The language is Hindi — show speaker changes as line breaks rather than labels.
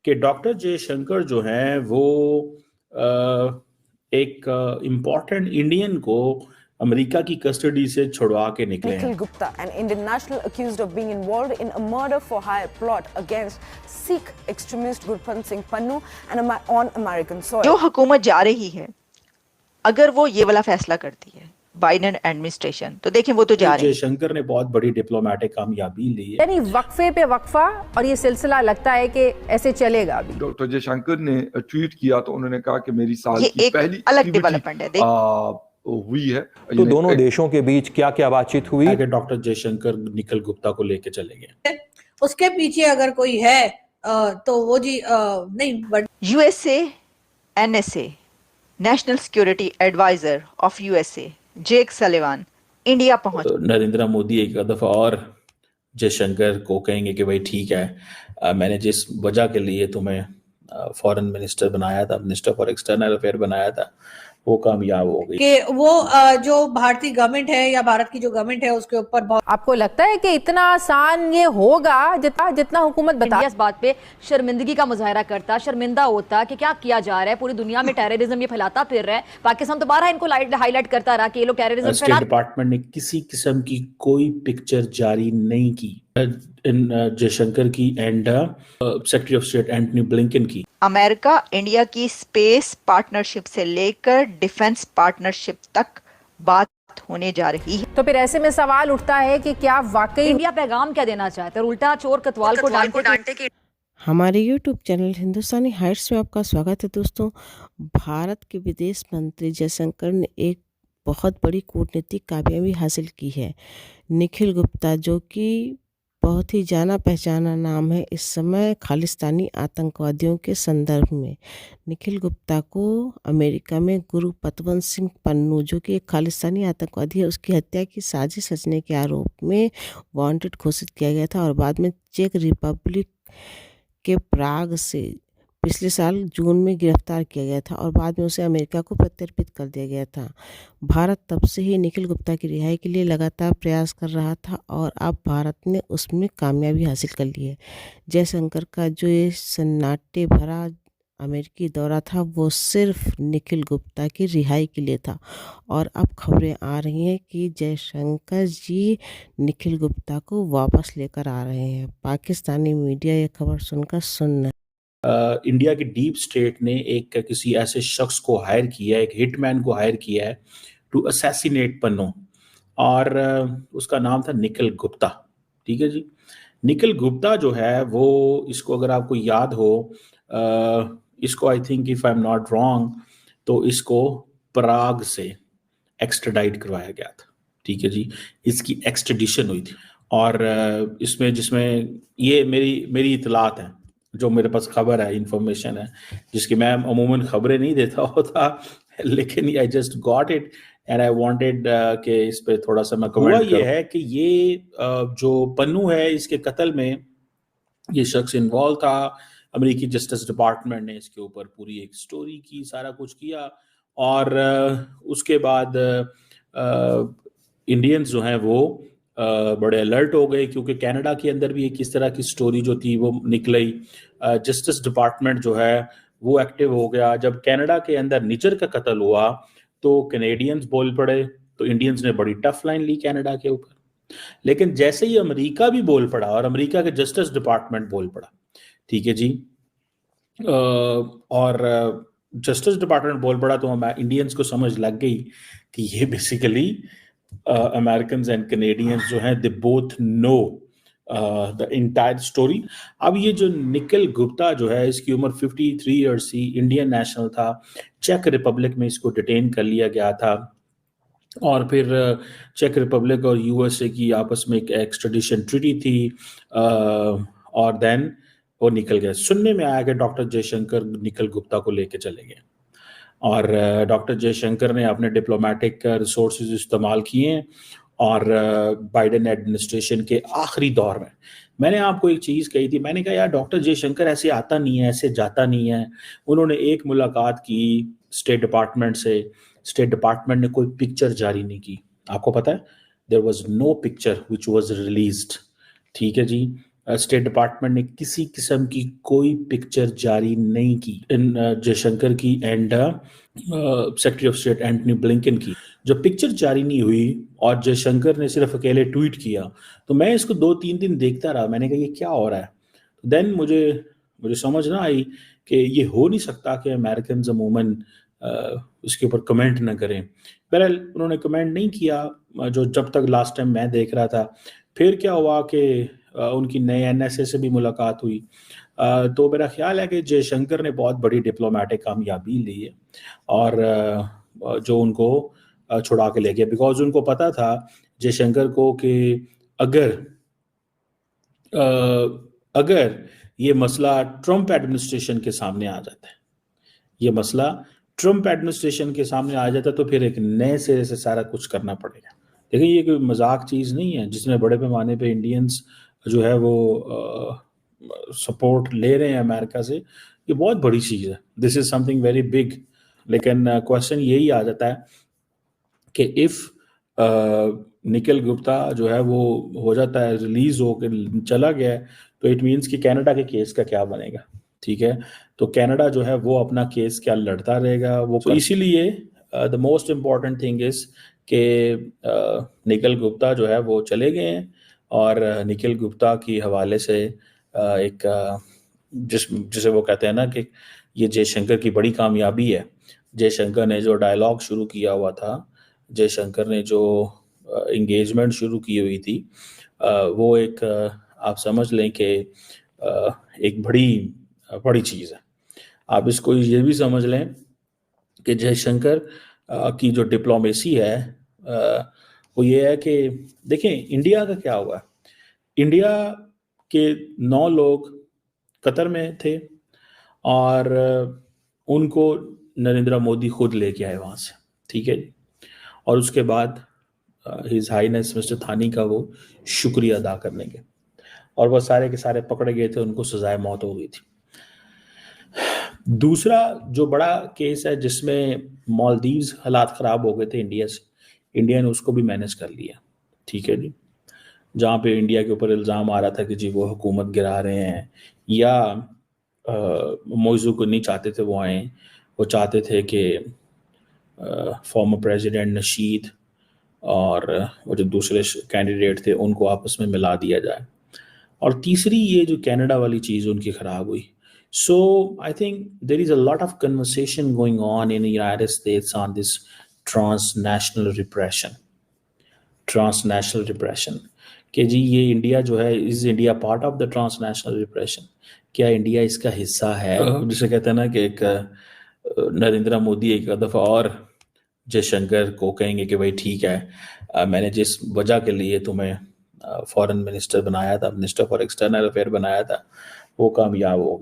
कि डॉक्टर जयशंकर जो हैं वो एक इम्पॉर्टेंट इंडियन को अमेरिका की कस्टडी से छुड़वा के निकले हैं।
Nikhil Gupta, an Indian national accused of being involved in a murder for hire plot against Sikh extremist Gurpant Singh Pannu and on American soil.
जो हुकूमत जा रही है, अगर वो ये वाला फैसला करती है बाइडेन एडमिनिस्ट्रेशन, तो देखें वो तो जा रहे हैं।
जयशंकर ने बहुत बड़ी डिप्लोमेटिक कामयाबी ली है।
यानी वक्फे पे वक्फा, और ये सिलसिला लगता है कि ऐसे चलेगा अभी।
डॉक्टर जयशंकर ने ट्वीट किया तो उन्होंने कहा कि मेरी साल
ये
की
एक
पहली
अलग डेवलपमेंट है।
हुई है।
तो दोनों देशों के बीच क्या क्या बातचीत हुई?
डॉक्टर जयशंकर निखिल गुप्ता को लेके चले गए।
उसके पीछे अगर कोई है तो वो जी नहीं, but
USA NSA national security advisor of USA Jake Sullivan India पहुंच।
नरेंद्र मोदी एक दफा और जयशंकर को कहेंगे कि भाई ठीक है, मैंने जिस वजह के लिए तुम्हें फॉरेन मिनिस्टर बनाया था, मिनिस्टर फॉर एक्सटर्नल अफेयर बनाया था, वो कामयाब हो गई।
कि वो जो भारतीय गवर्नमेंट है या भारत की जो गवर्नमेंट है उसके ऊपर बहुत।
आपको लगता है कि इतना आसान ये होगा जितना हुकूमत बता?
इस बात पे शर्मिंदगी का मुजाहरा करता, शर्मिंदा होता कि क्या किया जा रहा है, पूरी दुनिया में टेररिज्म ये फैलाता फिर रहा है, पाकिस्तान दोबारा इनको हाईलाइट करता रहा कि ये लोग टेररिज्म
स्टेट डिपार्टमेंट ने किसी किस्म की कोई पिक्चर जारी नहीं की जयशंकर की and secretary of state Antony Blinken की।
अमेरिका इंडिया की स्पेस पार्टनरशिप से लेकर डिफेंस पार्टनरशिप तक बात होने जा रही है।
तो फिर ऐसे में सवाल उठता है कि क्या वाकई
इंडिया पैगाम क्या देना चाहता है? उल्टा चोर कतवाल को डांटे के।
हमारे YouTube चैनल हिंदुस्तानी हाइट्स में आपका स्वागत है। दोस्तों, भारत के विदेश मंत्री जयशंकर ने एक बहुत बड़ी कूटनीतिक कामयाबी हासिल की है। निखिल गुप्ता, जो कि बहुत ही जाना पहचाना नाम है इस समय खालिस्तानी आतंकवादियों के संदर्भ में, निखिल गुप्ता को अमेरिका में गुरपतवंत सिंह पन्नू, जो कि एक खालिस्तानी आतंकवादी है, उसकी हत्या की साजिश रचने के आरोप में वांटेड घोषित किया गया था और बाद में चेक रिपब्लिक के प्राग से पिछले साल जून में गिरफ्तार किया गया था और बाद में उसे अमेरिका को प्रत्यर्पित कर दिया गया था। भारत तब से ही निखिल गुप्ता की रिहाई के लिए लगातार प्रयास कर रहा था और अब भारत ने उसमें कामयाबी हासिल कर ली है। जयशंकर का जो ये सन्नाटे भरा अमेरिकी दौरा था वो सिर्फ निखिल गुप्ता की रिहाई के लिए था और अब खबरें आ रही हैं कि जयशंकर जी निखिल गुप्ता को वापस लेकर आ रहे हैं। पाकिस्तानी मीडिया ये खबर सुनकर सुन्न
इंडिया की डीप स्टेट ने एक किसी ऐसे शख्स को हायर किया है, एक हिटमैन को हायर किया है टू असैसिनेट पन्नू, और उसका नाम था निखिल गुप्ता। ठीक है जी, निखिल गुप्ता जो है वो, इसको अगर आपको याद हो, इसको I think if I am not wrong तो इसको प्राग से एक्सट्राडाइट करवाया गया था। ठीक है जी, इसकी एक्सट्रेडिशन हुई थी और इसमें जिसमें ये मेरी इतलात है, जो मेरे पास खबर है, इंफॉर्मेशन है, जिसकी मैं अमूमन खबरें नहीं देता होता, लेकिन I just got it and I wanted कि इस पे थोड़ा सा मैं कमेंट करूं। ये है कि ये जो पन्नू है, इसके कत्ल में ये शख्स इन्वॉल्व था। अमेरिकी जस्टिस डिपार्टमेंट ने इसके ऊपर पूरी एक स्टोरी की, सारा कुछ किया और उसके बाद इंडियंस जो हैं वो बड़े अलर्ट हो गए, क्योंकि कनाडा के अंदर भी एक इस तरह की स्टोरी जो थी वो निकली। जस्टिस डिपार्टमेंट जो है वो एक्टिव हो गया। जब कनाडा के अंदर निजर का कत्ल हुआ तो कैनेडियंस बोल पड़े, तो इंडियंस ने बड़ी टफ लाइन ली कनाडा के ऊपर। लेकिन जैसे ही अमेरिका भी बोल पड़ा और अमेरिका के जस्टिस डिपार्टमेंट बोल पड़ा, ठीक है जी, और जस्टिस डिपार्टमेंट बोल पड़ा, तो हम इंडियंस को समझ लग गई कि ये बेसिकली अमेरिकन्स एंड कैनेडियंस जो हैं, they both know the entire story. अब ये जो निखिल गुप्ता जो है, इसकी उम्र 53 ईयर्स थी, इंडियन नेशनल था, चेक रिपब्लिक में इसको डिटेन कर लिया गया था और फिर चेक रिपब्लिक और यूएसए की आपस में एक एक्सट्रेडिशन ट्रीटी थी और देन वो निकल गया। सुनने में आया कि डॉक्टर जयशंकर निखिल गुप्ता को लेके चले गए और डॉक्टर जयशंकर ने अपने डिप्लोमेटिक रिसोर्सेज इस्तेमाल किए और बाइडेन एडमिनिस्ट्रेशन के आखिरी दौर में मैंने आपको एक चीज़ कही थी, मैंने कहा यार डॉक्टर जयशंकर ऐसे आता नहीं है, ऐसे जाता नहीं है। उन्होंने एक मुलाकात की स्टेट डिपार्टमेंट से, स्टेट डिपार्टमेंट ने कोई पिक्चर जारी नहीं की। आपको पता है, there was no picture which was released. ठीक है जी, स्टेट डिपार्टमेंट ने किसी किस्म की कोई पिक्चर जारी नहीं की इन जयशंकर की and secretary of state Antony Blinken की। जो पिक्चर जारी नहीं हुई और जयशंकर ने सिर्फ अकेले ट्वीट किया, तो मैं इसको 2-3 दिन देखता रहा। मैंने कहा ये क्या हो रहा है। देन मुझे समझ ना आई कि ये हो नहीं सकता कि अमेरिकन अमूमन उसके ऊपर कमेंट ना करें। बहरहाल उन्होंने कमेंट नहीं किया जो जब तक लास्ट टाइम मैं देख रहा था। फिर क्या हुआ कि उनकी नए NSA से भी मुलाकात हुई। तो मेरा ख्याल है कि जयशंकर ने बहुत बड़ी डिप्लोमेटिक कामयाबी ली है और जो उनको छुड़ा के ले गया, बिकॉज उनको पता था जयशंकर को कि अगर ये मसला ट्रंप एडमिनिस्ट्रेशन के सामने आ जाता है, ये मसला ट्रंप एडमिनिस्ट्रेशन के सामने आ जाता है, तो फिर एक नए सिरे से सारा कुछ करना पड़ेगा। देखिए ये कोई मजाक चीज़ नहीं है जिसमें बड़े पैमाने पे इंडियंस जो है वो सपोर्ट ले रहे हैं अमेरिका से। ये बहुत बड़ी चीज़ है, this is something very big. लेकिन क्वेश्चन यही आ जाता है कि इफ़ निखिल गुप्ता जो है वो हो जाता है, रिलीज होकर चला गया है, तो इट मीन्स कि कनाडा के केस का क्या बनेगा। ठीक है, तो कनाडा जो है वो अपना केस क्या लड़ता रहेगा वो। तो इसीलिए the most important thing is कि निखिल गुप्ता जो है वो चले गए हैं और निखिल गुप्ता के हवाले से एक जिसे वो कहते हैं ना कि ये जयशंकर की बड़ी कामयाबी है। जयशंकर ने जो डायलॉग शुरू किया हुआ था, जयशंकर ने जो इंगेजमेंट शुरू की हुई थी, वो एक आप समझ लें कि एक बड़ी चीज़ है। आप इसको ये भी समझ लें कि जयशंकर की जो डिप्लोमेसी है वो ये है कि देखें इंडिया का क्या हुआ। इंडिया के 9 लोग कतर में थे और उनको नरेंद्र मोदी खुद लेके आए वहाँ से। ठीक है जी, और उसके बाद हिज हाईनेस मिस्टर थानी का वो शुक्रिया अदा करने के, और वो सारे के सारे पकड़े गए थे, उनको सजाए मौत हो गई थी। दूसरा जो बड़ा केस है जिसमें मालदीव्स हालात ख़राब हो गए थे इंडिया से, इंडिया ने उसको भी मैनेज कर लिया। ठीक है जी, जहाँ पे इंडिया के ऊपर इल्ज़ाम आ रहा था कि जी वो हुकूमत गिरा रहे हैं या मोइज़ू को नहीं चाहते थे वो आए, वो चाहते थे कि फॉर्मर प्रेसिडेंट नशीद और वो जो दूसरे कैंडिडेट थे उनको आपस में मिला दिया जाए। और तीसरी ये जो कनाडा वाली चीज़ उनकी ख़राब हुई। So I think there is a lot of conversation going on in the United States on this transnational repression कि जी ये इंडिया जो है, is India part of the transnational repression, क्या इंडिया इसका हिस्सा है। जिसे कहते हैं ना कि एक नरेंद्र मोदी एक दफ़ा और जयशंकर को कहेंगे कि भाई ठीक है, मैंने जिस वजह के लिए तुम्हें फॉरेन मिनिस्टर बनाया था, मिनिस्टर फॉर एक्सटर्नल अफेयर बनाया था, वो कामयाब हो